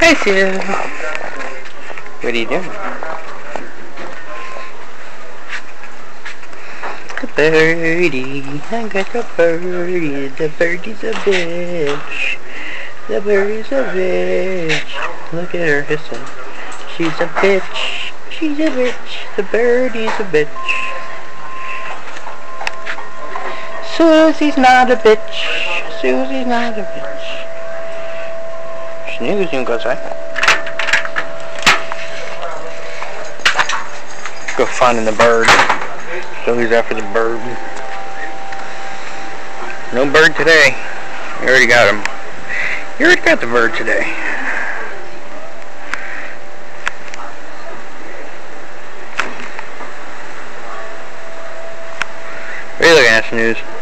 Hi, Sue. What are you doing? The birdie. I got the birdie. The birdie's a bitch. The birdie's a bitch. Look at her hissing. She's a bitch. She's a bitch. The birdie's a bitch. Susie's not a bitch. Susie's not a bitch. Snooze, you can go outside. Go finding the bird. So he's after the bird. No bird today. You already got him. You already got the bird today. What are you looking at, Snooze?